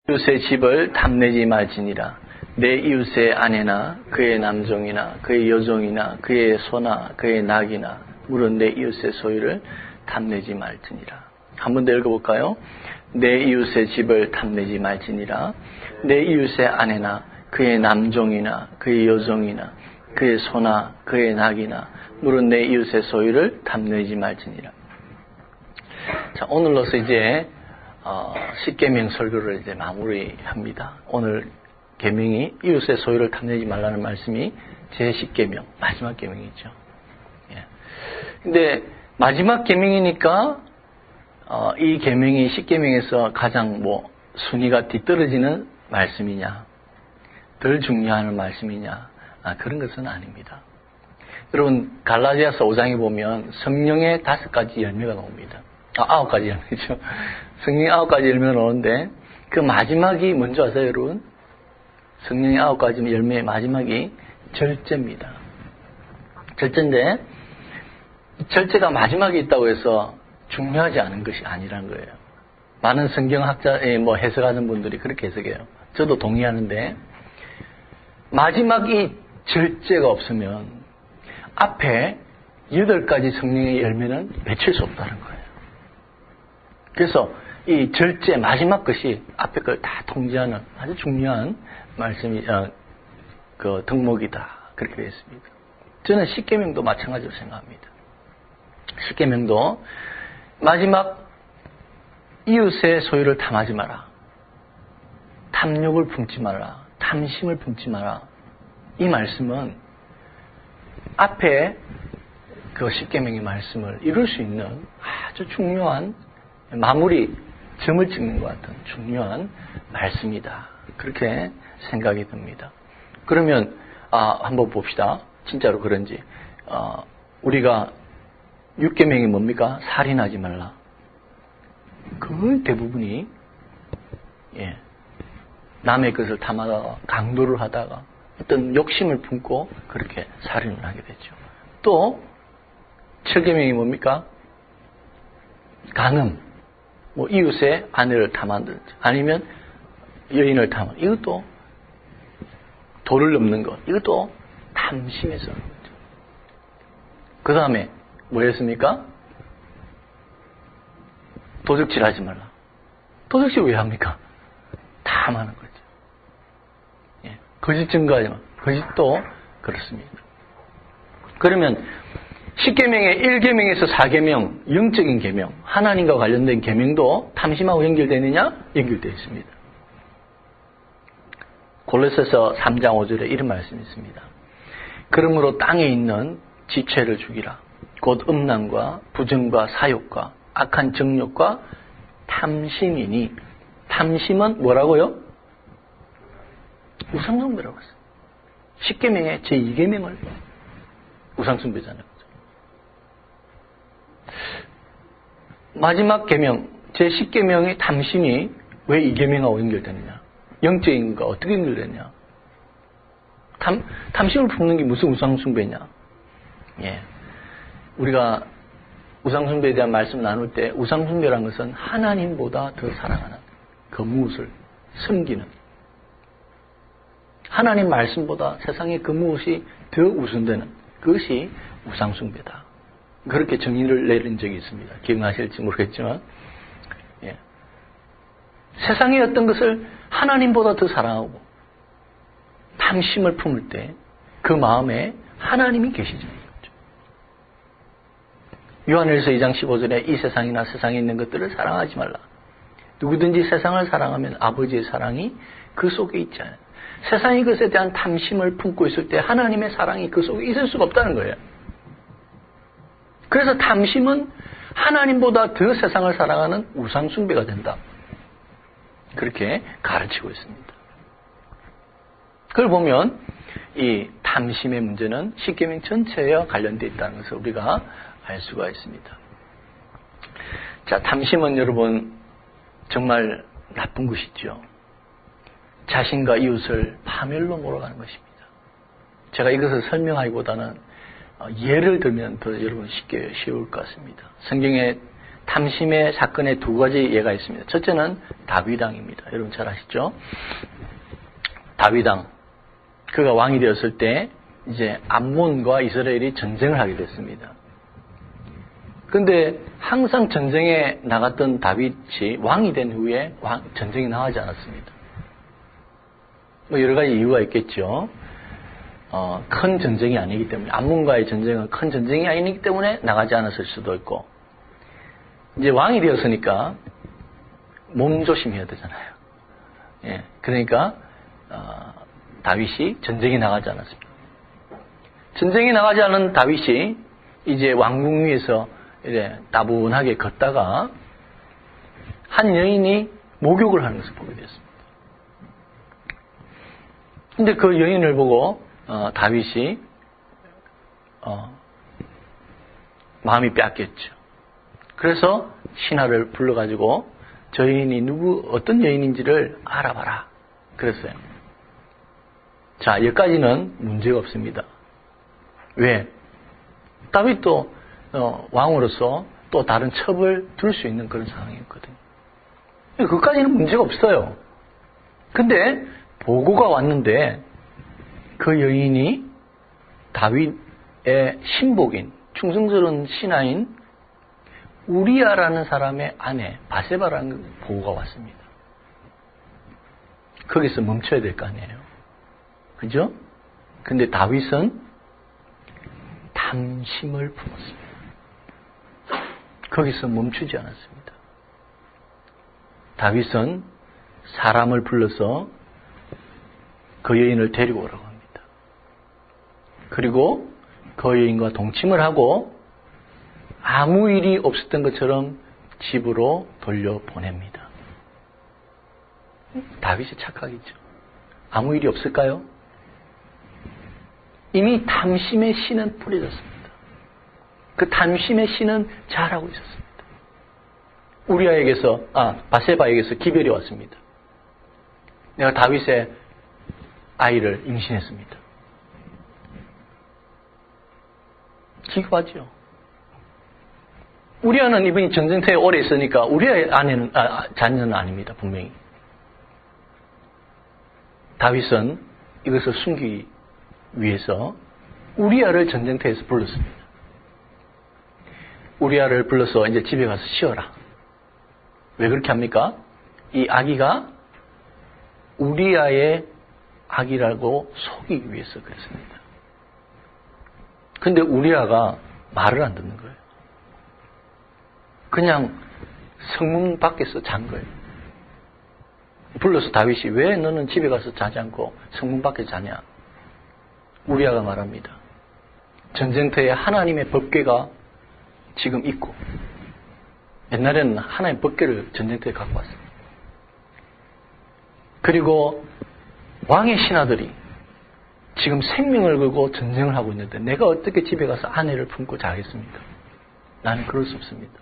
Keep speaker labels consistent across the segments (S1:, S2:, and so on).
S1: 이웃의 집을 탐내지 말지니라. 내 이웃의 아내나 그의 남종이나 그의 여종이나 그의 소나 그의 낙이나 물은 내 이웃의 소유를 탐내지 말지니라. 한 번 더 읽어볼까요? 내 이웃의 집을 탐내지 말지니라. 내 이웃의 아내나 그의 남종이나 그의 여종이나 그의 소나 그의 낙이나 물은 내 이웃의 소유를 탐내지 말지니라. 자, 오늘로서 이제 십계명 설교를 이제 마무리합니다. 오늘 계명이 이웃의 소유를 탐내지 말라는 말씀이 제 10계명 마지막 계명이죠. 예. 근데 마지막 계명이니까 이 계명이 10계명에서 가장 순위가 뒤떨어지는 말씀이냐, 덜 중요한 말씀이냐, 그런 것은 아닙니다. 여러분 갈라디아서 5장에 보면 성령의 5가지 열매가 나옵니다. 9가지 열매죠. 성령의 9가지 열매가 나오는데 그 마지막이 뭔지 아세요, 여러분? 성령의 9가지 열매의 마지막이 절제입니다. 절제인데 절제가 마지막에 있다고 해서 중요하지 않은 것이 아니라는 거예요. 많은 성경학자의 해석하는 분들이 그렇게 해석해요. 저도 동의하는데 마지막이 절제가 없으면 앞에 8가지 성령의 열매는 맺힐 수 없다는 거예요. 그래서 이 절제 마지막 것이 앞에 걸 다 통제하는 아주 중요한 말씀이 그 덕목이다 그렇게 되어 있습니다. 저는 십계명도 마찬가지로 생각합니다. 십계명도 마지막 이웃의 소유를 탐하지 마라, 탐욕을 품지 마라, 탐심을 품지 마라. 이 말씀은 앞에 그 십계명의 말씀을 이룰 수 있는 아주 중요한 마무리 점을 찍는 것 같은 중요한 말씀이다. 그렇게 생각이 듭니다. 그러면 한번 봅시다. 진짜로 그런지. 우리가 6계명이 뭡니까? 살인하지 말라. 그 대부분이 남의 것을 탐하다가 강도를 하다가 어떤 욕심을 품고 그렇게 살인을 하게 되죠. 또 7계명이 뭡니까? 간음. 이웃의 아내를 탐한다든지 아니면 여인을 탐한 이것도 도를 넘는 것, 이것도 탐심에서 하는 거죠. 그 다음에 뭐였습니까? 도적질 하지 말라. 도적질 왜 합니까? 탐하는 거죠. 거짓 증거하지 말라. 거짓도 그렇습니다. 그러면 10계명의 1계명에서 4계명, 영적인 계명, 하나님과 관련된 계명도 탐심하고 연결되느냐? 연결되어 있습니다. 골로새서 3장 5절에 이런 말씀이 있습니다. 그러므로 땅에 있는 지체를 죽이라. 곧 음란과 부정과 사욕과 악한 정욕과 탐심이니, 탐심은 뭐라고요? 우상숭배라고 했어요. 10계명의 제2계명을 우상숭배잖아요. 마지막 계명, 제10계명의 탐심이 왜 이 계명하고 연결되느냐? 영적인 것과 어떻게 연결되느냐? 탐심을 품는 게 무슨 우상숭배냐? 우리가 우상숭배에 대한 말씀을 나눌 때 우상숭배라는 것은 하나님보다 더 사랑하는 그 무엇을 섬기는, 하나님 말씀보다 세상의 그 무엇이 더 우선되는 그것이 우상숭배다. 그렇게 정의를 내린 적이 있습니다. 기억나실지 모르겠지만 세상의 어떤 것을 하나님보다 더 사랑하고 탐심을 품을 때 그 마음에 하나님이 계시죠. 요한일서 2장 15절에 이 세상이나 세상에 있는 것들을 사랑하지 말라. 누구든지 세상을 사랑하면 아버지의 사랑이 그 속에 있잖아요. 세상의 것에 대한 탐심을 품고 있을 때 하나님의 사랑이 그 속에 있을 수가 없다는 거예요. 그래서 탐심은 하나님보다 더 세상을 사랑하는 우상숭배가 된다. 그렇게 가르치고 있습니다. 그걸 보면 이 탐심의 문제는 십계명 전체와 관련되어 있다는 것을 우리가 알 수가 있습니다. 자, 탐심은 여러분 정말 나쁜 것이죠. 자신과 이웃을 파멸로 몰아가는 것입니다. 제가 이것을 설명하기보다는 예를 들면 더 여러분 쉽게 쉬울 것 같습니다. 성경에 탐심의 사건에 두 가지 예가 있습니다. 첫째는 다윗왕입니다. 여러분 잘 아시죠? 다윗왕. 그가 왕이 되었을 때 이제 암몬과 이스라엘이 전쟁을 하게 됐습니다. 그런데 항상 전쟁에 나갔던 다윗이 왕이 된 후에 전쟁에 나가지 않았습니다. 뭐 여러 가지 이유가 있겠죠. 큰 전쟁이 아니기 때문에, 암몬과의 전쟁은 큰 전쟁이 아니기 때문에 나가지 않았을 수도 있고, 이제 왕이 되었으니까 몸조심해야 되잖아요. 예, 그러니까 다윗이 전쟁에 나가지 않았습니다. 전쟁에 나가지 않은 다윗이 이제 왕궁 위에서 이제 따분하게 걷다가 한 여인이 목욕을 하는 것을 보게 됐습니다. 근데 그 여인을 보고 다윗이 마음이 뺏겼죠. 그래서 신하를 불러가지고 저 여인이 어떤 여인인지를 알아봐라 그랬어요. 자, 여기까지는 문제가 없습니다. 왜? 다윗도 왕으로서 또 다른 첩을 둘 수 있는 그런 상황이었거든요. 그까지는 문제가 없어요. 근데 보고가 왔는데 그 여인이 다윗의 신복인, 충성스러운 신하인 우리아라는 사람의 아내 바세바라는 보고가 왔습니다. 거기서 멈춰야 될 거 아니에요. 그죠? 근데 다윗은 탐심을 품었습니다. 거기서 멈추지 않았습니다. 다윗은 사람을 불러서 그 여인을 데리고 오라고 합니다. 그리고 그 여인과 동침을 하고 아무 일이 없었던 것처럼 집으로 돌려보냅니다. 다윗이 착하겠죠. 아무 일이 없을까요? 이미 탐심의 씨는 뿌려졌습니다. 그 탐심의 씨는 자라고 있었습니다. 우리아에게서, 바세바에게서 기별이 왔습니다. 내가 다윗의 아이를 임신했습니다. 기겁하죠. 우리아는 이분이 전쟁터에 오래 있으니까 우리아의 자녀는 아닙니다. 분명히. 다윗은 이것을 숨기기 위해서 우리아를 전쟁터에서 불렀습니다. 우리아를 불러서 이제 집에 가서 쉬어라. 왜 그렇게 합니까? 이 아기가 우리아의 아기라고 속이기 위해서 그랬습니다. 근데 우리아가 말을 안 듣는 거예요. 그냥 성문 밖에서 잔 거예요. 불러서 다윗이 왜 너는 집에 가서 자지 않고 성문 밖에 자냐? 우리아가 말합니다. 전쟁터에 하나님의 법궤가 지금 있고, 옛날에는 하나님의 법궤를 전쟁터에 갖고 왔습니다. 그리고 왕의 신하들이 지금 생명을 걸고 전쟁을 하고 있는데 내가 어떻게 집에 가서 아내를 품고 자겠습니까? 나는 그럴 수 없습니다.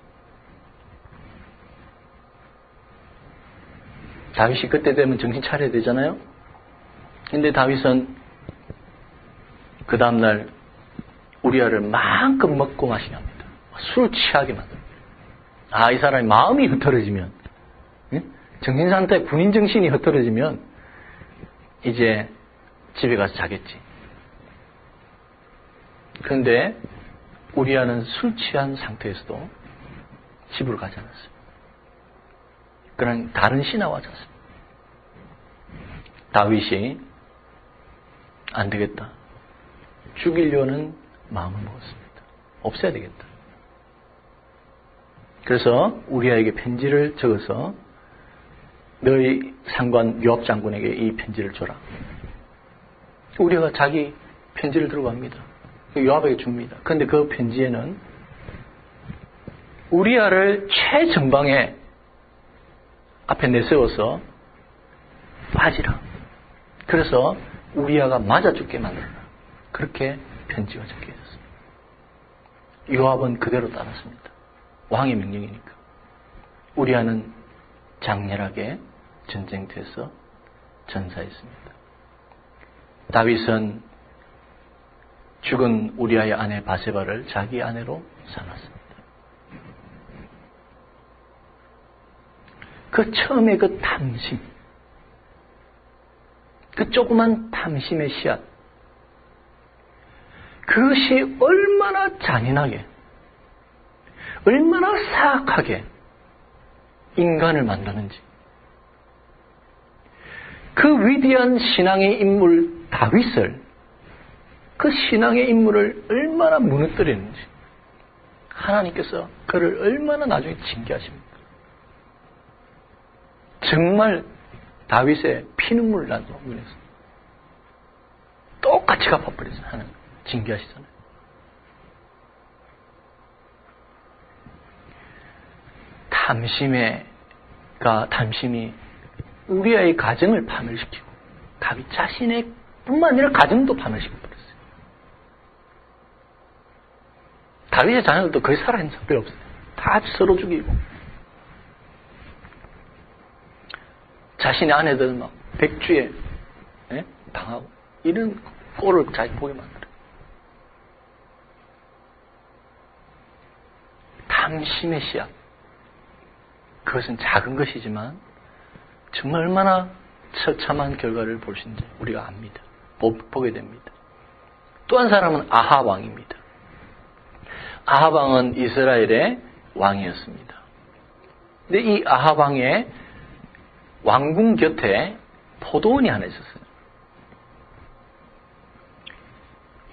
S1: 다윗이 그때 되면 정신 차려야 되잖아요. 근데 다윗은 그 다음날 우리아를 마음껏 먹고 마시게 합니다. 술 취하게 만듭니다. 이 사람이 마음이 흐트러지면, 정신상태, 군인 정신이 흐트러지면 이제 집에 가서 자겠지. 그런데 우리아는 술 취한 상태에서도 집으로 가지 않았어요. 그냥 다른 신하와 잤습니다. 다윗이 안 되겠다. 죽이려는 마음을 먹었습니다. 없애야 되겠다. 그래서 우리아에게 편지를 적어서 너희 상관 요압 장군에게 이 편지를 줘라. 우리아가 자기 편지를 들고 갑니다. 요압에게 줍니다. 그런데 그 편지에는 우리아를 최전방에 앞에 내세워서 빠지라. 그래서 우리아가 맞아 죽게 만들라. 그렇게 편지가 적혀 있었습니다. 요압은 그대로 따랐습니다. 왕의 명령이니까. 우리아는 장렬하게 전쟁터에서 전사했습니다. 다윗은 죽은 우리아의 아내 바세바를 자기 아내로 삼았습니다. 그 처음에 그 탐심, 그 조그만 탐심의 씨앗, 그것이 얼마나 잔인하게, 얼마나 사악하게 인간을 만드는지. 그 위대한 신앙의 인물 다윗을, 그 신앙의 인물을 얼마나 무너뜨리는지 하나님께서 그를 얼마나 나중에 징계하십니까? 정말 다윗의 피눈물 나는 눈에서 똑같이 갚아버렸어요. 하나님 징계하시잖아요. 탐심이 우리의 가정을 파멸시키고 다윗 자신의 뿐만 아니라 가정도 파멸시켜버렸어요. 다윗의 자녀들도 거의 살아있는 사람 별로 없어요. 다 서로 죽이고 자신의 아내들 막 백주에 당하고 이런 꼴을 잘 보게 만들어요. 탐심의 씨앗, 그것은 작은 것이지만 정말 얼마나 처참한 결과를 볼 수 있는지 우리가 압니다. 보게 됩니다. 또 한 사람은 아합 왕입니다. 아합 왕은 이스라엘의 왕이었습니다. 근데 이 아합 왕의 왕궁 곁에 포도원이 하나 있었어요.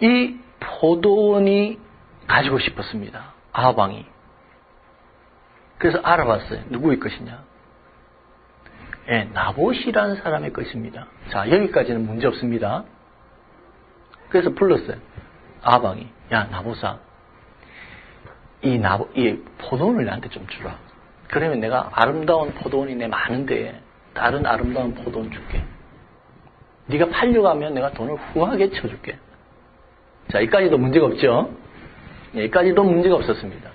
S1: 이 포도원이 가지고 싶었습니다. 아합 왕이. 그래서 알아봤어요. 누구의 것이냐? 나봇이라는 사람의 것입니다. 자, 여기까지는 문제 없습니다. 그래서 불렀어요. 아합 왕이. 야, 나봇아. 이 포도원을 나한테 좀 주라. 그러면 내가 아름다운 포도원이 내 많은데 다른 아름다운 포도원 줄게. 네가 팔려가면 내가 돈을 후하게 쳐줄게. 자, 여기까지도 문제가 없죠? 여기까지도 문제가 없었습니다.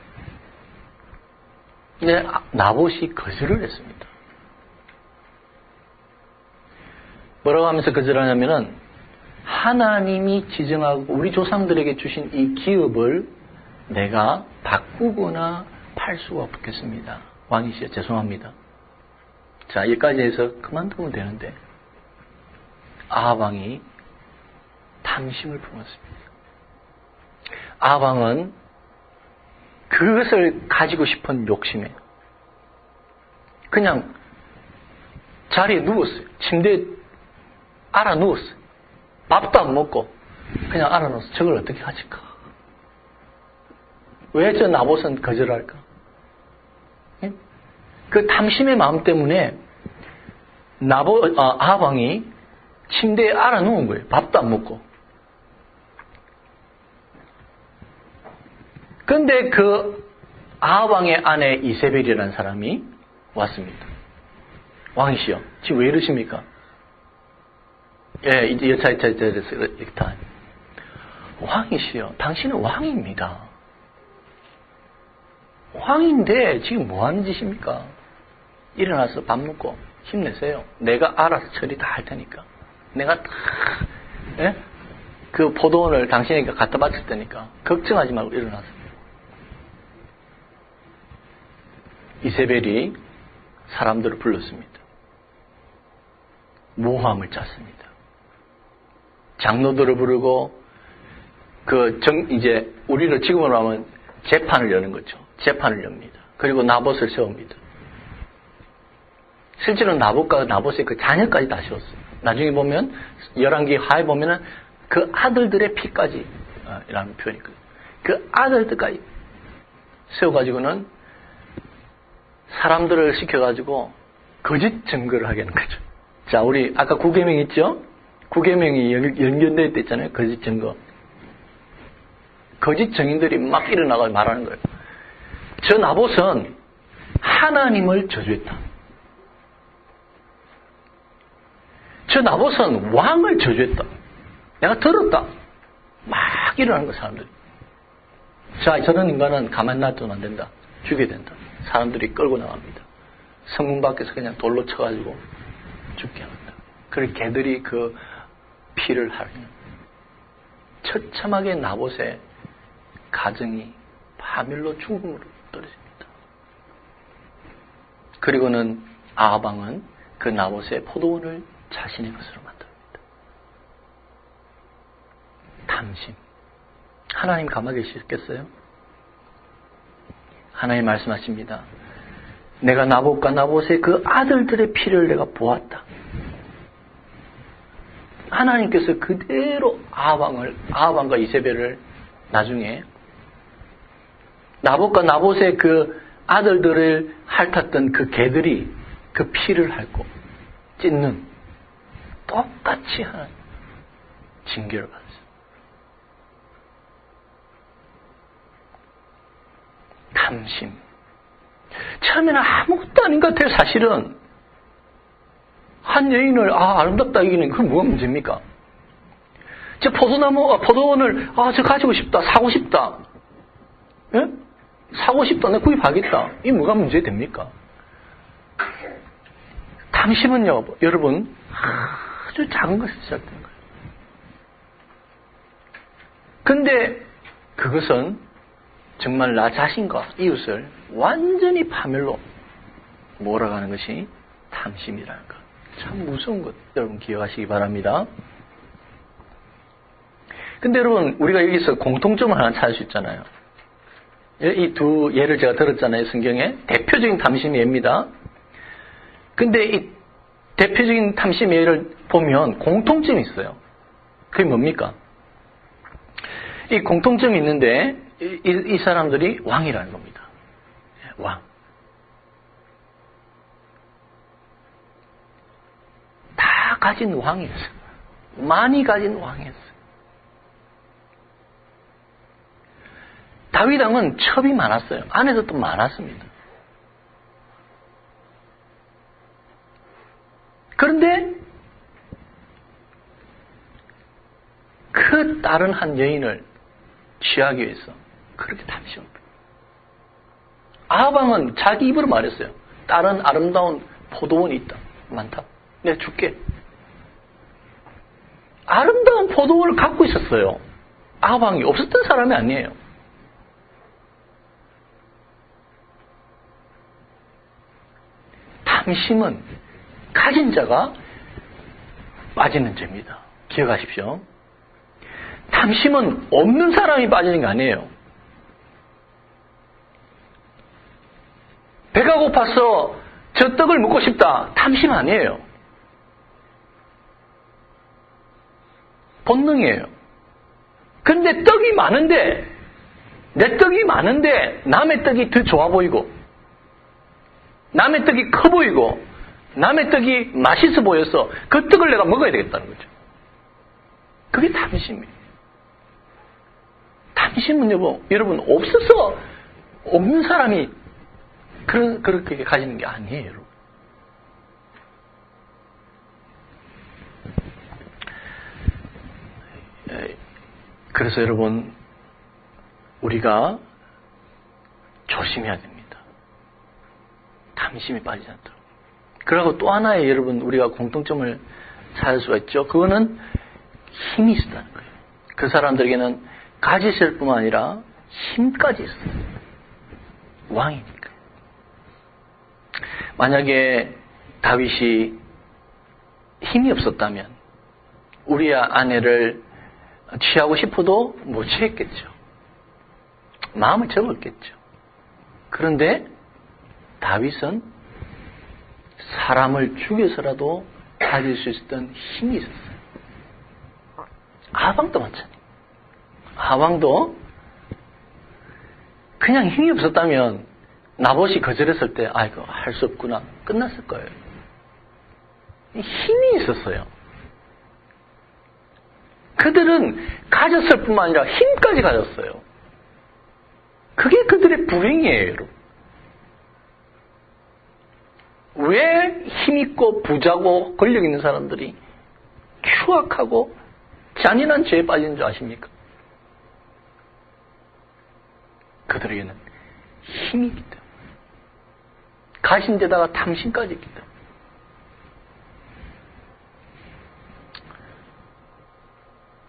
S1: 근데 나봇이 거절을 했습니다. 뭐라고 하면서 거절하냐면은 하나님이 지정하고 우리 조상들에게 주신 이 기업을 내가 바꾸거나 팔 수가 없겠습니다. 왕이시여 죄송합니다. 자, 여기까지 해서 그만두면 되는데 아합 왕이 탐심을 품었습니다. 아합 왕은 그것을 가지고 싶은 욕심에 그냥 자리에 누웠어요. 침대에 알아 누웠어요. 밥도 안 먹고 그냥 알아 누워서 저걸 어떻게 가질까? 왜 저 나봇은 거절할까? 그 탐심의 마음 때문에 아합 왕이 침대에 알아 누운 거예요. 밥도 안 먹고. 그런데 그 아합 왕의 아내 이세벨이라는 사람이 왔습니다. 왕이시여, 지금 왜 이러십니까? 예, 이제 여차저차해서 이렇게 다. 왕이시여, 당신은 왕입니다. 왕인데 지금 뭐 하는 짓입니까? 일어나서 밥 먹고 힘내세요. 내가 알아서 처리 다 할 테니까. 내가 다, 예? 그 포도원을 당신에게 갖다 바칠 테니까 걱정하지 말고 일어나세요. 이세벨이 사람들을 불렀습니다. 모함을 짰습니다. 장로들을 부르고 이제 우리를 지금으로 하면 재판을 여는 거죠. 재판을 엽니다. 그리고 나봇을 세웁니다. 실제로 나봇과 나봇의 그 자녀까지 다 세웠어요. 나중에 보면 열왕기 하에 보면은 그 아들들의 피까지 라는 표현이 있거든요. 그 아들들까지 세워가지고는 사람들을 시켜가지고 거짓 증거를 하게 하는 거죠. 자, 우리 아까 9계명 있죠? 9계명이 연결되어 있잖아요. 거짓 증거. 거짓 증인들이 막 일어나가 말하는 거예요. 저 나봇은 하나님을 저주했다. 저 나봇은 왕을 저주했다. 내가 들었다. 막 일어나는 거예요, 사람들이. 자, 저런 인간은 가만 놔두면 안 된다. 죽여야 된다. 사람들이 끌고 나갑니다. 성문 밖에서 그냥 돌로 쳐가지고 죽게 합니다. 그리고 개들이 그 피를 하르면 처참하게 나봇의 가정이 파멸로 죽음으로 떨어집니다. 그리고는 아합 왕은 그 나봇의 포도원을 자신의 것으로 만듭니다. 탐심. 하나님 가만히 계시겠어요? 하나님 말씀하십니다. 내가 나봇과 나봇의 그 아들들의 피를 내가 보았다. 하나님께서 그대로 아합왕과 이세벨을 나중에 나봇과 나봇의 그 아들들을 핥았던 그 개들이 그 피를 핥고 찢는 똑같이 하는 징계를 받았어요. 탐심. 처음에는 아무것도 아닌 것 같아요, 사실은. 한 여인을, 아름답다 이기는, 그건 뭐가 문제입니까? 저 포도원을, 저 가지고 싶다, 사고 싶다. 예? 사고 싶다, 내가 구입하겠다. 이게 뭐가 문제 됩니까? 탐심은요, 여러분, 아주 작은 것에서 시작된 거예요. 근데 그것은 정말 나 자신과 이웃을 완전히 파멸로 몰아가는 것이 탐심이라는 것. 참 무서운 것, 여러분 기억하시기 바랍니다. 근데 여러분, 우리가 여기서 공통점을 하나 찾을 수 있잖아요. 이 두 예를 제가 들었잖아요, 성경에. 대표적인 탐심의 예입니다. 근데 이 대표적인 탐심의 예를 보면 공통점이 있어요. 그게 뭡니까? 이 공통점이 있는데, 이 사람들이 왕이라는 겁니다. 왕. 다 가진 왕이었어요. 많이 가진 왕이었어요. 다윗 왕은 첩이 많았어요. 안에서 또 많았습니다. 그런데 그 다른 한 여인을 취하기 위해서 그렇게 탐심을 부렸어요. 아합 왕은 자기 입으로 말했어요. 다른 아름다운 포도원이 있다. 많다. 내가 줄게. 아름다운 포도원을 갖고 있었어요. 아합 왕이 없었던 사람이 아니에요. 탐심은 가진 자가 빠지는 죄입니다. 기억하십시오. 탐심은 없는 사람이 빠지는 게 아니에요. 배가 고파서 저 떡을 먹고 싶다. 탐심 아니에요. 본능이에요. 근데 떡이 많은데, 내 떡이 많은데 남의 떡이 더 좋아 보이고, 남의 떡이 커 보이고, 남의 떡이 맛있어 보여서 그 떡을 내가 먹어야 되겠다는 거죠. 그게 탐심이에요. 탐심은 여러분 없어서 없는 사람이 그렇게 가지는 게 아니에요. 여러분. 그래서 여러분 우리가 조심해야 됩니다. 탐심이 빠지지 않도록. 그리고 또 하나의 여러분 우리가 공통점을 찾을 수가 있죠. 그거는 힘이 있었다는 거예요. 그 사람들에게는 가지실 뿐만 아니라 힘까지 있었어요. 왕이니까. 만약에 다윗이 힘이 없었다면 우리의 아내를 취하고 싶어도 못 취했겠죠. 마음을 접었겠죠. 그런데 다윗은 사람을 죽여서라도 가질 수 있었던 힘이 있었어요. 아합왕도 마찬가지예요. 아합왕도 그냥 힘이 없었다면 나봇이 거절했을 때 이거 할 수 없구나 끝났을 거예요. 힘이 있었어요. 그들은 가졌을 뿐만 아니라 힘까지 가졌어요. 그게 그들의 불행이에요, 여러분. 왜 힘있고 부자고 권력 있는 사람들이 추악하고 잔인한 죄에 빠지는 줄 아십니까? 그들에게는 힘이 있기 때문에. 가진 데다가 탐심까지 있기 때문에.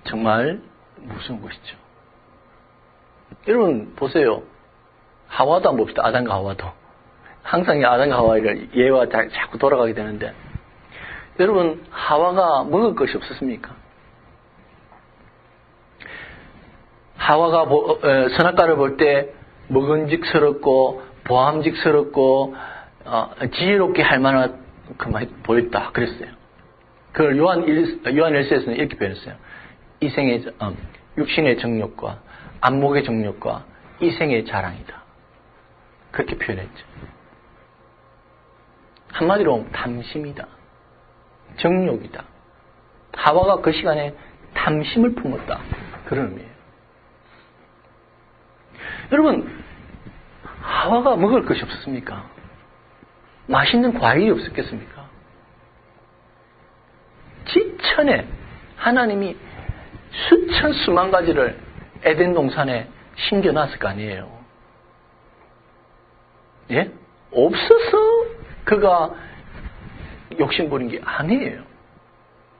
S1: 정말 무서운 것이죠. 여러분 보세요. 하와도 한번 봅시다. 아담과 하와도. 항상 아담과 하와를 예와 자꾸 돌아가게 되는데, 여러분, 하와가 먹을 것이 없었습니까? 하와가 선악과를 볼 때 먹음직스럽고 보암직스럽고 지혜롭게 할 만한 그만 보였다 그랬어요. 그걸 요한 1서에서는 이렇게 표현했어요. 이생의 육신의 정욕과 안목의 정욕과 이생의 자랑이다. 그렇게 표현했죠. 한마디로 탐심이다. 정욕이다. 하와가 그 시간에 탐심을 품었다. 그런 의미예요. 여러분, 하와가 먹을 것이 없었습니까? 맛있는 과일이 없었겠습니까? 지천에 하나님이 수천 수만 가지를 에덴 동산에 심겨놨을 거 아니에요. 예? 없어서 그가 욕심 부린 게 아니에요.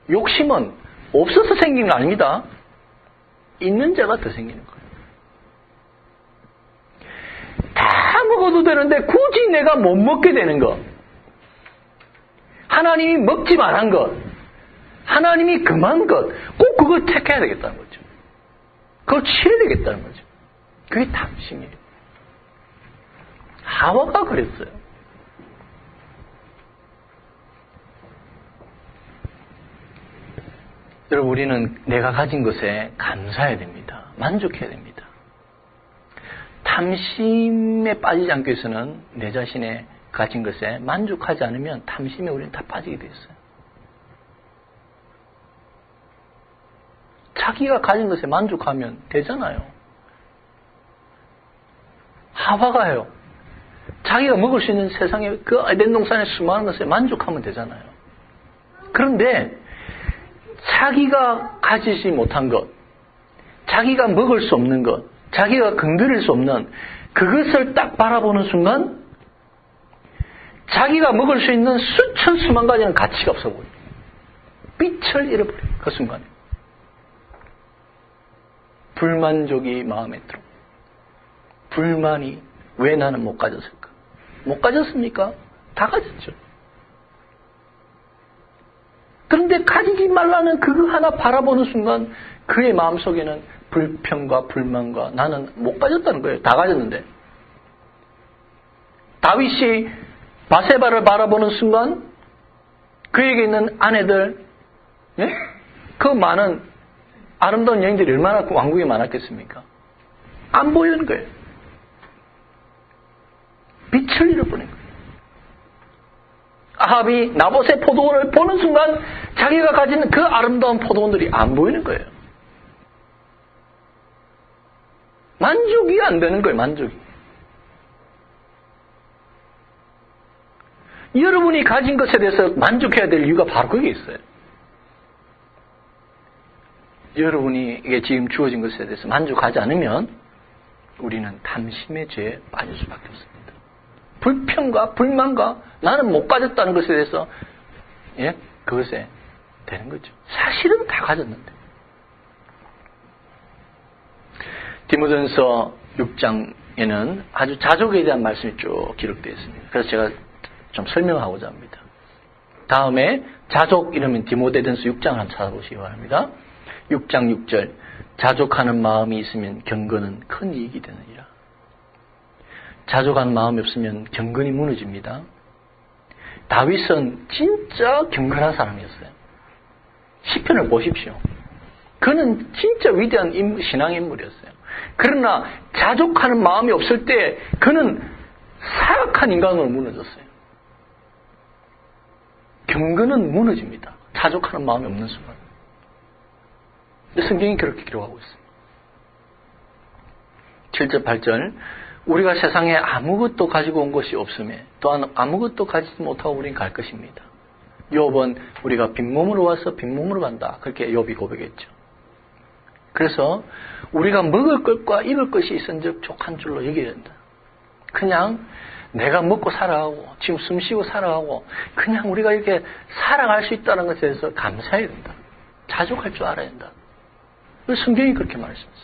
S1: 욕심은 없어서 생긴 거 아닙니다. 있는 자가 더 생기는 거예요. 다 먹어도 되는데 굳이 내가 못 먹게 되는 것, 하나님이 먹지 말한 것, 하나님이 금한 것, 꼭 그걸 택해야 되겠다는 거죠. 그걸 취해야 되겠다는 거죠. 그게 탐심이에요. 하와가 그랬어요. 여러분, 우리는 내가 가진 것에 감사해야 됩니다. 만족해야 됩니다. 탐심에 빠지지 않기 위해서는 내 자신의 가진 것에 만족하지 않으면 탐심에 우리는 다 빠지게 돼 있어요. 자기가 가진 것에 만족하면 되잖아요. 하와가요. 자기가 먹을 수 있는 세상에 그 에덴 동산의 수많은 것에 만족하면 되잖아요. 그런데 자기가 가지지 못한 것, 자기가 먹을 수 없는 것, 자기가 건드릴 수 없는 그것을 딱 바라보는 순간 자기가 먹을 수 있는 수천 수만 가지는 가치가 없어 보여요. 빛을 잃어버려요. 그 순간에. 불만족이 마음에 들어. 불만이 왜 나는 못 가졌을까? 못 가졌습니까? 다 가졌죠. 그런데 가지지 말라는 그거 하나 바라보는 순간 그의 마음속에는 불평과 불만과 나는 못 가졌다는 거예요. 다 가졌는데. 다윗이 바세바를 바라보는 순간 그에게 있는 아내들, 예? 그 많은 아름다운 여인들이 얼마나 그 왕국에 많았겠습니까? 안 보이는 거예요. 빛을 잃어버린 거예요. 아합이 나봇의 포도원을 보는 순간 자기가 가진 그 아름다운 포도원들이 안 보이는 거예요. 만족이 안 되는 거예요. 만족이. 여러분이 가진 것에 대해서 만족해야 될 이유가 바로 그게 있어요. 여러분이 이게 지금 주어진 것에 대해서 만족하지 않으면 우리는 탐심의 죄에 빠질 수밖에 없습니다. 불평과 불만과 나는 못 가졌다는 것에 대해서 그것에 되는 거죠. 사실은 다 가졌는데. 디모데전서 6장에는 아주 자족에 대한 말씀이 쭉 기록되어 있습니다. 그래서 제가 좀 설명하고자 합니다. 다음에 자족 이러면 디모데전서 6장을 한번 찾아보시기 바랍니다. 6장 6절 자족하는 마음이 있으면 경건은 큰 이익이 되느니라. 자족하는 마음이 없으면 경건이 무너집니다. 다윗은 진짜 경건한 사람이었어요. 시편을 보십시오. 그는 진짜 위대한 신앙의 인물이었어요. 그러나 자족하는 마음이 없을 때 그는 사악한 인간으로 무너졌어요. 경건은 무너집니다. 자족하는 마음이 없는 순간. 성경이 그렇게 기록하고 있습니다. 7절 8절 우리가 세상에 아무것도 가지고 온 것이 없음에 또한 아무것도 가지지 못하고 우리는 갈 것입니다. 욥은 우리가 빈몸으로 와서 빈몸으로 간다. 그렇게 욥이 고백했죠. 그래서 우리가 먹을 것과 입을 것이 있은즉 족한 줄로 여겨야 된다. 그냥 내가 먹고 살아가고 지금 숨쉬고 살아가고 그냥 우리가 이렇게 살아갈 수 있다는 것에 대해서 감사해야 된다. 자족할 줄 알아야 된다. 성경이 그렇게 말했습니다.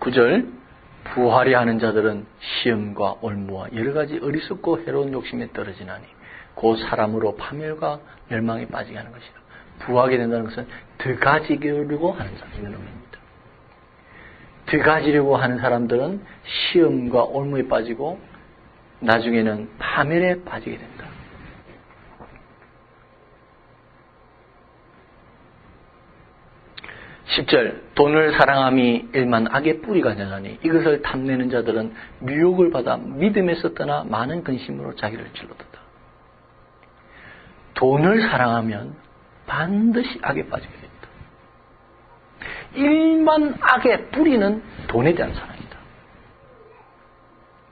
S1: 9절 부활이 하는 자들은 시험과 올무와 여러 가지 어리석고 해로운 욕심에 떨어지나니 곧 사람으로 파멸과 멸망에 빠지게 하는 것이다. 부하게 된다는 것은 더 가지려고 하는 사람입니다. 더 가지려고 하는 사람들은 시험과 올무에 빠지고 나중에는 파멸에 빠지게 된다. (10절) 돈을 사랑함이 일만 악의 뿌리가 되나니 이것을 탐내는 자들은 미혹을 받아 믿음에서 떠나 많은 근심으로 자기를 찔러도다. 돈을 사랑하면 반드시 악에 빠지게 됩니다. 일만 악의 뿌리는 돈에 대한 사랑이다.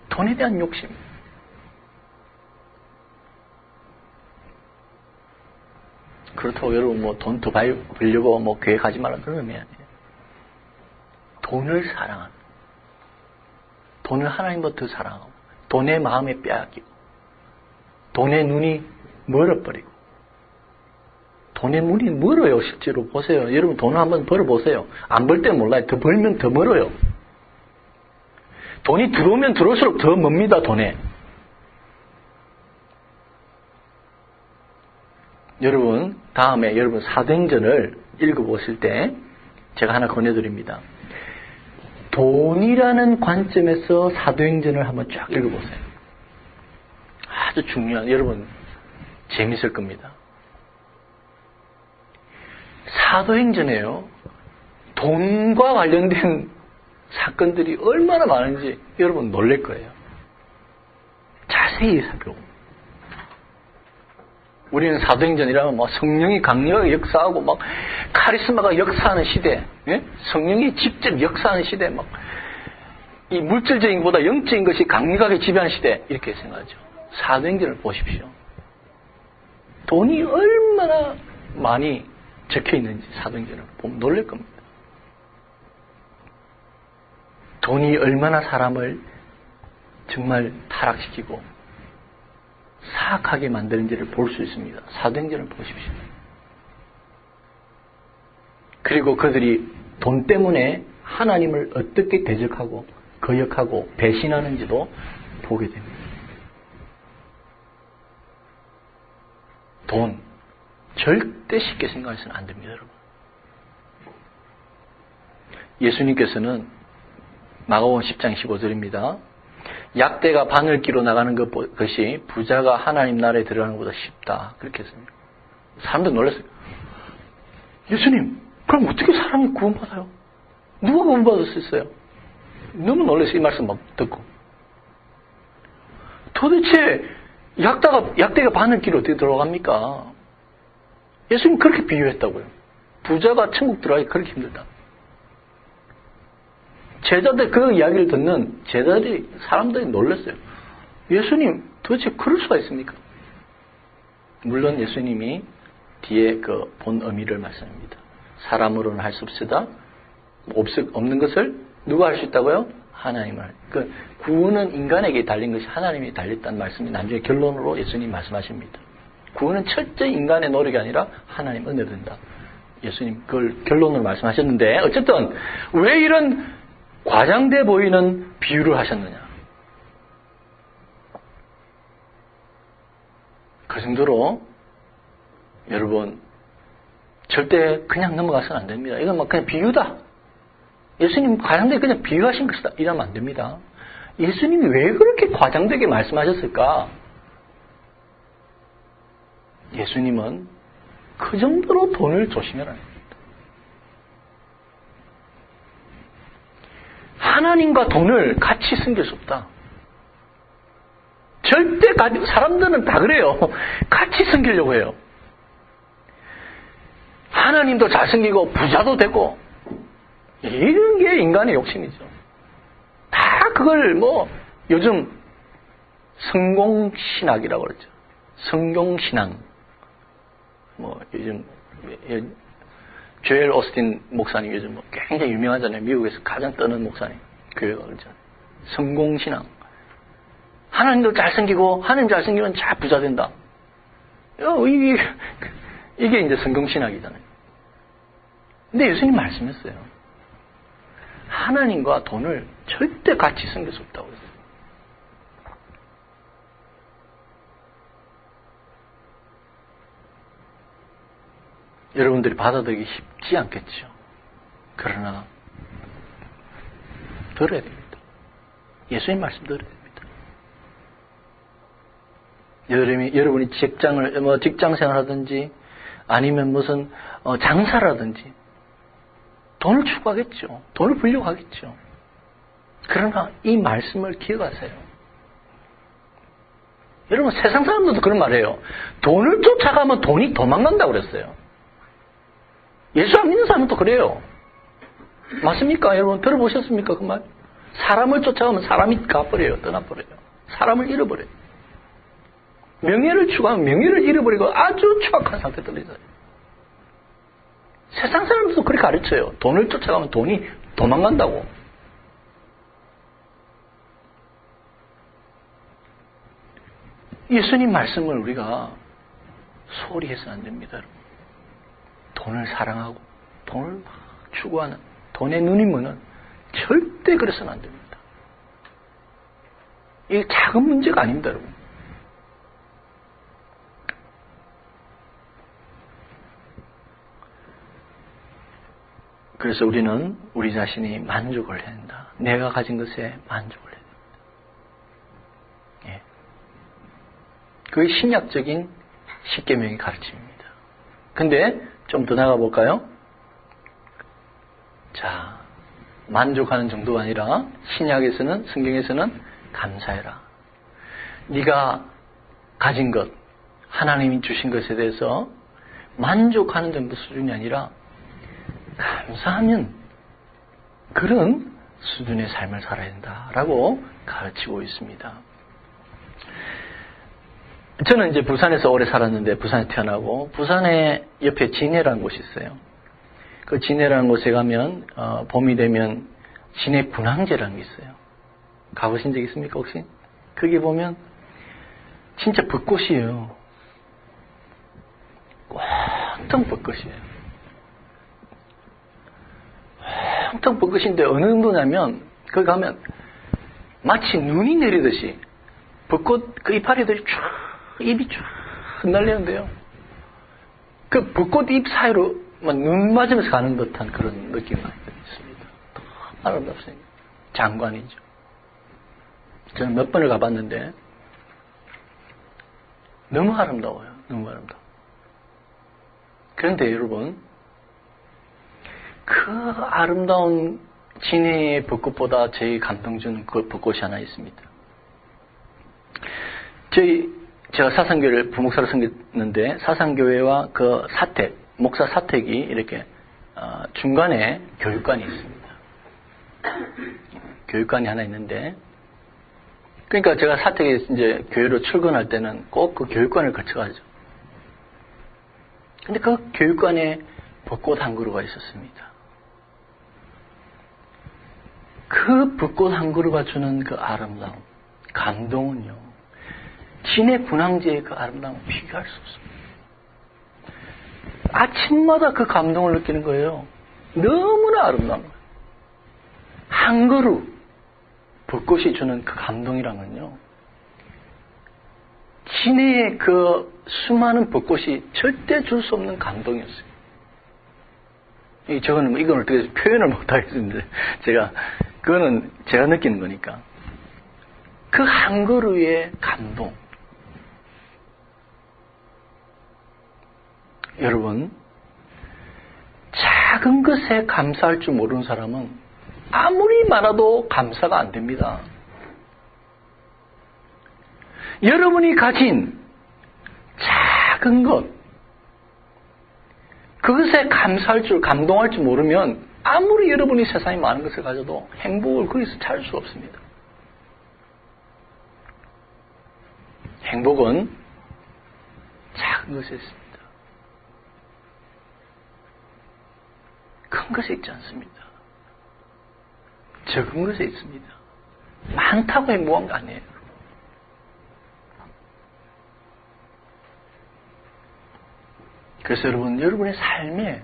S1: 돈에 대한 욕심. 그렇다고 여러분 돈 더 벌려고 교회 가지 말라 그런 의미 아니에요. 돈을 사랑하는, 돈을 하나님보다 더 사랑하고, 돈의 마음에 빼앗기고, 돈의 눈이 멀어버리고, 돈의 눈이 멀어요. 실제로 보세요. 여러분 돈을 한번 벌어보세요. 안 벌 때 몰라요. 더 벌면 더 멀어요. 돈이 들어오면 들어올수록 더 멉니다. 돈에. 여러분 다음에 여러분 사도행전을 읽어보실 때 제가 하나 권해드립니다. 돈이라는 관점에서 사도행전을 한번 쫙 읽어보세요. 아주 중요한, 여러분 재밌을 겁니다. 사도행전에요, 돈과 관련된 사건들이 얼마나 많은지 여러분 놀랄 거예요. 자세히 살펴보고. 우리는 사도행전이라면 성령이 강력하게 역사하고 카리스마가 역사하는 시대, 예? 성령이 직접 역사하는 시대, 이 물질적인 것보다 영적인 것이 강력하게 지배하는 시대, 이렇게 생각하죠. 사도행전을 보십시오. 돈이 얼마나 많이 적혀 있는지 사도행전을 보면 놀랄 겁니다. 돈이 얼마나 사람을 정말 타락시키고 사악하게 만드는지를 볼 수 있습니다. 사도행전을 보십시오. 그리고 그들이 돈 때문에 하나님을 어떻게 대적하고 거역하고 배신하는지도 보게 됩니다. 돈 절대 쉽게 생각해서는 안 됩니다, 여러분. 예수님께서는 마가복음 10장 15절입니다. 약대가 바늘기로 나가는 것이 부자가 하나님 나라에 들어가는 것보다 쉽다. 그렇게 했습니다. 사람들 놀랐어요. 예수님, 그럼 어떻게 사람이 구원받아요? 누가 구원받을 수 있어요? 너무 놀라서 이 말씀 듣고. 도대체 약대가 바늘기로 어떻게 들어갑니까? 예수님 그렇게 비유했다고요. 부자가 천국 들어가기 그렇게 힘들다. 제자들 그 이야기를 듣는 제자들이, 사람들이 놀랐어요. 예수님 도대체 그럴 수가 있습니까? 물론 예수님이 뒤에 그 본 의미를 말씀합니다. 사람으로는 할 수 없으다. 없는 것을 누가 할 수 있다고요? 하나님을. 그 구원은 인간에게 달린 것이 하나님이 달렸다는 말씀이 나중에 결론으로 예수님 말씀하십니다. 구원은 철저히 인간의 노력이 아니라 하나님 은혜로 된다. 예수님 그걸 결론으로 말씀하셨는데, 어쨌든 왜 이런 과장돼 보이는 비유를 하셨느냐. 그 정도로 여러분 절대 그냥 넘어가서는 안 됩니다. 이건 그냥 비유다. 예수님 과장되게 그냥 비유하신 것이다. 이러면 안 됩니다. 예수님이 왜 그렇게 과장되게 말씀하셨을까? 예수님은 그 정도로 돈을 조심해라. 하나님과 돈을 같이 숨길 수 없다. 절대 사람들은 다 그래요. 같이 숨기려고 해요. 하나님도 잘 숨기고 부자도 되고, 이런 게 인간의 욕심이죠. 다 그걸 요즘 성공신학이라고 그러죠. 성공신앙. 요즘 조엘 오스틴 목사님 요즘 굉장히 유명하잖아요. 미국에서 가장 떠는 목사님. 교회가 그러죠. 성공신앙. 하나님도 잘 섬기고, 하나님 잘 섬기면 잘 부자 된다. 이게 이제 성공신학이잖아요. 근데 예수님 말씀했어요. 하나님과 돈을 절대 같이 섬길 수 없다고 했어요. 여러분들이 받아들이기 쉽지 않겠죠. 그러나 들어야 됩니다. 예수님 말씀 들어야 됩니다. 여러분이 직장 생활하든지 아니면 무슨 장사라든지 돈을 추구하겠죠. 돈을 벌려고 하겠죠. 그러나 이 말씀을 기억하세요. 여러분, 세상 사람들도 그런 말이에요. 돈을 쫓아가면 돈이 도망간다고 그랬어요. 예수 안 믿는 사람은 또 그래요. 맞습니까? 여러분 들어보셨습니까? 그 말? 사람을 쫓아가면 사람이 가버려요. 떠나버려요. 사람을 잃어버려요. 명예를 추구하면 명예를 잃어버리고 아주 추악한 상태에 떨어져요. 세상 사람들도 그렇게 가르쳐요. 돈을 쫓아가면 돈이 도망간다고. 예수님 말씀을 우리가 소홀히 해서는 안 됩니다. 여러분. 돈을 사랑하고 돈을 막 추구하는 돈에 눈이 머는 절대 그래서는 안 됩니다. 이게 작은 문제가 아닙니다. 여러분. 그래서 우리는 우리 자신이 만족을 해야 된다. 내가 가진 것에 만족을 해야 된다. 예. 그게 신약적인 십계명의 가르침입니다. 근데 좀 더 나가 볼까요? 자, 만족하는 정도가 아니라 신약에서는, 성경에서는 감사해라. 네가 가진 것, 하나님이 주신 것에 대해서 만족하는 정도 수준이 아니라 감사하면 그런 수준의 삶을 살아야 된다라고 가르치고 있습니다. 저는 이제 부산에서 오래 살았는데, 부산에 태어나고, 부산에 옆에 진해라는 곳이 있어요. 그 진해라는 곳에 가면, 봄이 되면 진해 군항제라는 게 있어요. 가보신 적 있습니까, 혹시? 거기 보면, 진짜 벚꽃이에요. 꽝통 벚꽃이에요. 꽝통 벚꽃인데 어느 정도냐면, 거기 가면, 마치 눈이 내리듯이, 벚꽃 그 이파리들이 쫙, 잎이 쫙 흩날리는데요. 그 벚꽃 잎 사이로 눈 맞으면서 가는 듯한 그런 느낌이 많이 있습니다. 아름답습니다. 장관이죠. 저는 몇 번을 가봤는데 너무 아름다워요. 너무 아름다워. 그런데 여러분, 그 아름다운 진해의 벚꽃보다 제일 감동 주는 그 벚꽃이 하나 있습니다. 제가 사상교회를 부목사로 섬겼는데, 사상교회와 그 사택, 목사 사택이 이렇게 중간에 교육관이 있습니다. 교육관이 하나 있는데, 그러니까 제가 사택에 이제 교회로 출근할 때는 꼭 그 교육관을 거쳐가죠. 근데 그 교육관에 벚꽃 한 그루가 있었습니다. 그 벚꽃 한 그루가 주는 그 아름다움, 감동은요, 진해 군항제의 그 아름다움을 비교할 수 없습니다. 아침마다 그 감동을 느끼는 거예요. 너무나 아름다운 거예요. 한 그루 벚꽃이 주는 그 감동이라면요, 진해의 그 수많은 벚꽃이 절대 줄 수 없는 감동이었어요. 이건 어떻게 표현을 못하겠습니다. 그거는 제가 느끼는 거니까. 그 한 그루의 감동. 여러분, 작은 것에 감사할 줄 모르는 사람은 아무리 많아도 감사가 안 됩니다. 여러분이 가진 작은 것, 그것에 감사할 줄, 감동할 줄 모르면 아무리 여러분이 세상에 많은 것을 가져도 행복을 거기서 찾을 수 없습니다. 행복은 작은 것에 있습니다. 큰 것에 있지 않습니다. 적은 것에 있습니다. 많다고 행복한 거 아니에요. 그래서 여러분의 삶에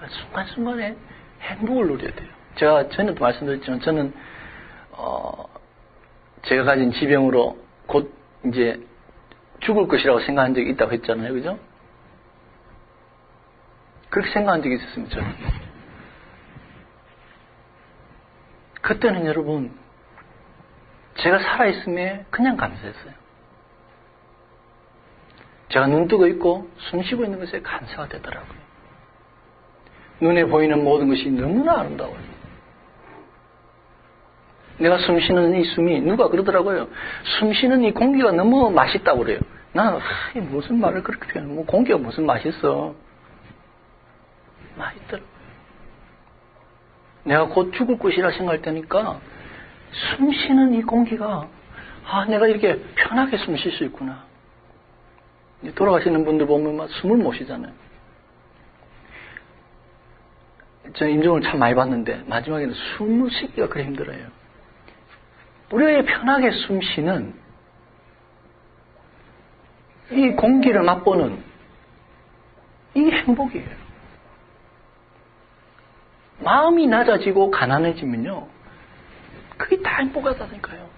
S1: 순간순간에 행복을 누려야 돼요. 제가 전에도 말씀드렸지만 저는 제가 가진 지병으로 곧 이제 죽을 것이라고 생각한 적이 있다고 했잖아요. 그죠? 그렇게 생각한 적이 있었습니다. 저는. 그때는 여러분 제가 살아있음에 그냥 감사했어요. 제가 눈 뜨고 있고 숨 쉬고 있는 것에 감사가 되더라고요. 눈에 보이는 모든 것이 너무나 아름다워요. 내가 숨 쉬는 이 숨이 누가 그러더라고요. 숨 쉬는 이 공기가 너무 맛있다고 그래요. 나는 무슨 말을 그렇게 표현해. 뭐 공기가 무슨 맛있어. 맛있더라고요. 내가 곧 죽을 것이라 생각할 때니까 숨 쉬는 이 공기가 내가 이렇게 편하게 숨 쉴 수 있구나. 돌아가시는 분들 보면 막 숨을 못 쉬잖아요. 저는 임종을 참 많이 봤는데 마지막에는 숨을 쉬기가 그래 힘들어요. 우리가 편하게 숨 쉬는 이 공기를 맛보는 이 행복이에요. 마음이 낮아지고 가난해지면요, 그게 다 행복하다니까요.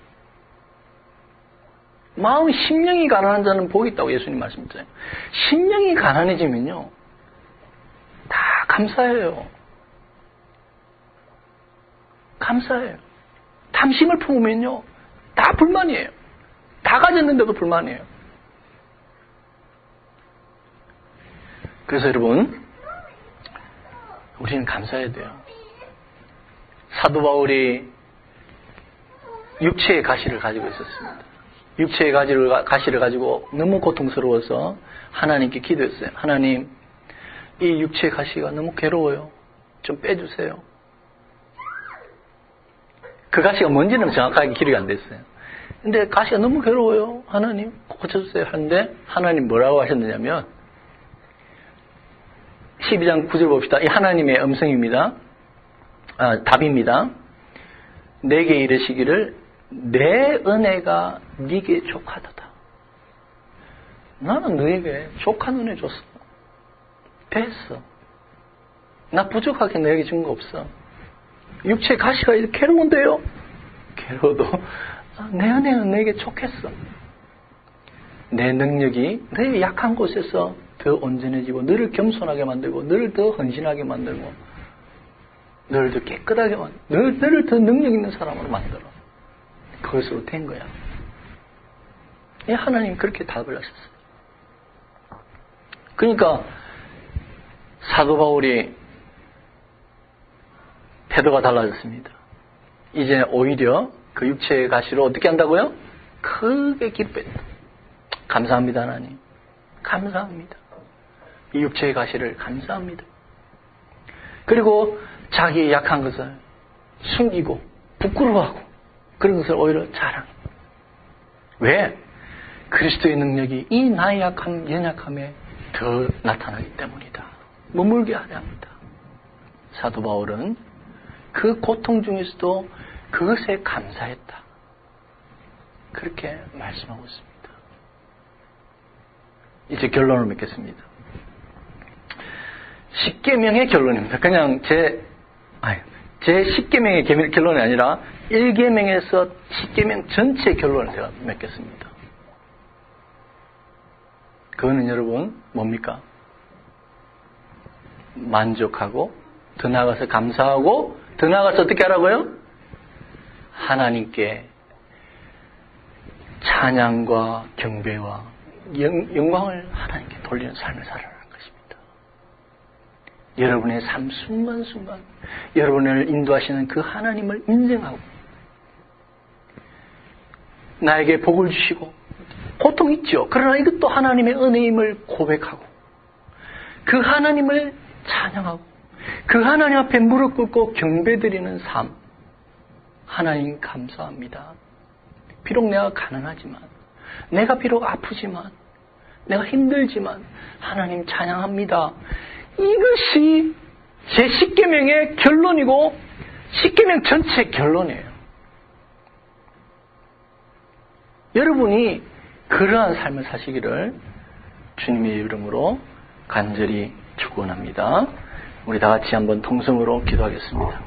S1: 마음이 심령이 가난한 자는 복이 있다고 예수님 말씀하셨어요. 심령이 가난해지면요, 다 감사해요. 감사해요. 탐심을 품으면요, 다 불만이에요. 다 가졌는데도 불만이에요. 그래서 여러분, 우리는 감사해야 돼요. 사도 바울이 육체의 가시를 가지고 있었습니다. 육체의 가시를 가지고 너무 고통스러워서 하나님께 기도했어요. 하나님, 이 육체의 가시가 너무 괴로워요. 좀 빼주세요. 그 가시가 뭔지는 정확하게 기록이 안 됐어요. 근데 가시가 너무 괴로워요. 하나님, 고쳐주세요. 하는데 하나님 뭐라고 하셨느냐면 12장 9절 봅시다. 이 하나님의 음성입니다. 답입니다. 내게 이르시기를 내 은혜가 네게 족하도다. 나는 너에게 족한 은혜 줬어. 됐어. 나 부족하게 너에게 준 거 없어. 육체 가시가 이렇게 괴로운데요? 괴로워도 내 은혜는 너에게 족했어. 내 능력이 너의 약한 곳에서 더 온전해지고 너를 겸손하게 만들고 너를 더 헌신하게 만들고 너를 더 깨끗하게 만들고 너를 더 능력 있는 사람으로 만들어. 그것으로 된 거야. 하나님 그렇게 답을 하셨어요. 그러니까 사도 바울이 태도가 달라졌습니다. 이제 오히려 그 육체의 가시로 어떻게 한다고요? 크게 기뻐했다. 감사합니다 하나님. 감사합니다. 이 육체의 가시를 감사합니다. 그리고 자기의 약한 것을 숨기고 부끄러워하고 그런 것을 오히려 자랑. 왜? 그리스도의 능력이 이 나의 약함, 연약함에 더 나타나기 때문이다. 머물게 하려 합니다. 사도 바울은 그 고통 중에서도 그것에 감사했다. 그렇게 말씀하고 있습니다. 이제 결론을 맺겠습니다. 십계명의 결론입니다. 그냥 제 10계명의 결론이 아니라 1계명에서 10계명 전체 결론을 제가 맺겠습니다. 그거는 여러분 뭡니까? 만족하고 더 나아가서 감사하고 더 나아가서 어떻게 하라고요? 하나님께 찬양과 경배와 영광을 하나님께 돌리는 삶을 살아라는 것입니다. 여러분의 삶 순간순간 여러분을 인도하시는 그 하나님을 인정하고 나에게 복을 주시고 고통 있죠. 그러나 이것도 하나님의 은혜임을 고백하고 그 하나님을 찬양하고 그 하나님 앞에 무릎 꿇고 경배드리는 삶. 하나님 감사합니다. 비록 내가 가난하지만 내가 비록 아프지만 내가 힘들지만 하나님 찬양합니다. 이것이 제 10계명의 결론이고 10계명 전체 결론이에요. 여러분이 그러한 삶을 사시기를 주님의 이름으로 간절히 축원합니다. 우리 다 같이 한번 통성으로 기도하겠습니다.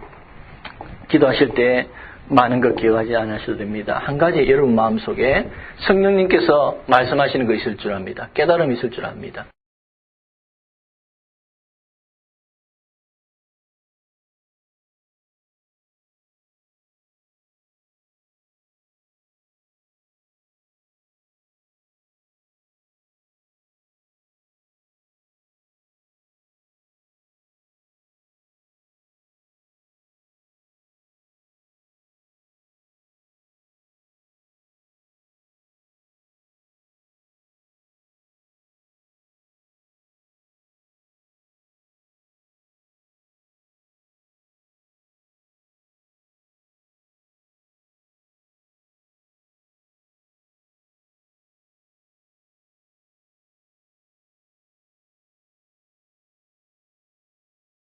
S1: 기도하실 때 많은 것 기억하지 않으셔도 됩니다. 한 가지 여러분 마음속에 성령님께서 말씀하시는 거 있을 줄 압니다. 깨달음이 있을 줄 압니다.